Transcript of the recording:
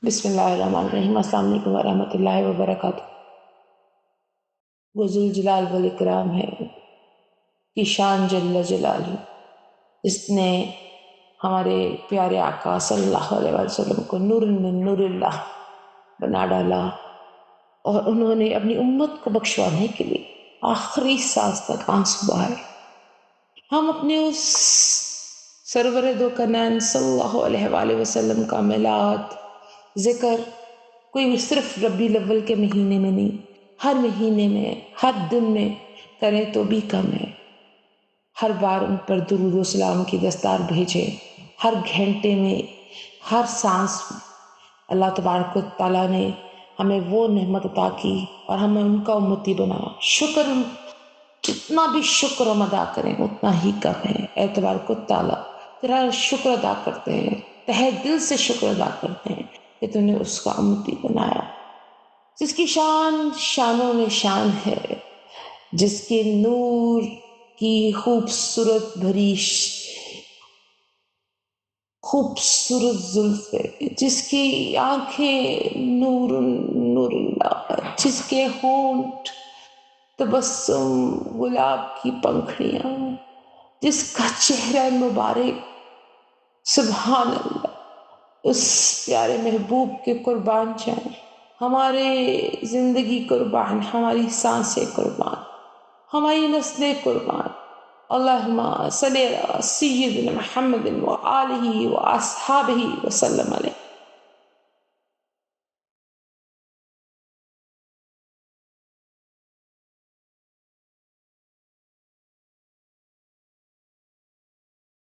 بسم اللہ الرحمن الرحیم۔ السلام علیکم ورحمۃ اللہ وبرکاتہ۔ وہ ذوالجلال والاکرام ہے کی شان جل جلالہ، اس نے ہمارے پیارے آقا صلی اللہ علیہ وسلم کو نور من نور اللہ بنا ڈالا، اور انہوں نے اپنی امت کو بخشوانے کے لیے آخری سانس تک آنسو بہائے۔ ہم اپنے اس سرور دو کنین صلی اللہ علیہ وآلہ وسلم کا میلاد ذکر کوئی صرف ربیع الاول کے مہینے میں نہیں، ہر مہینے میں، ہر دن میں کریں تو بھی کم ہے۔ ہر بار ان پر درود و سلام کی دستار بھیجے، ہر گھنٹے میں، ہر سانس میں۔ اللہ تبارک و تعالیٰ نے ہمیں وہ نعمت عطا کی اور ہمیں ان کا امتی بنایا۔ شکر، جتنا بھی شکر ہم ادا کریں اتنا ہی کم ہے۔ اے تبارک و تعالیٰ، تیرا شکر ادا کرتے ہیں، تہہ دل سے شکر ادا کرتے ہیں کہ تو نے اس کا امتی بنایا، جس کی شان شانوں میں شان ہے، جس کے نور کی خوبصورت بھری خوبصورت زلفیں، جس کی آنکھیں نور نور اللہ، جس کے ہونٹ تبسم گلاب کی پنکھڑیاں، جس کا چہرہ مبارک سبحان اللہ، اس پیارے محبوب کے قربان جائیں۔ ہمارے زندگی قربان، ہماری سانسیں قربان، ہماری نسلیں قربان۔ اللہم صلی علی سیدنا محمد وآلہ وآصحابہ وسلم علیہ۔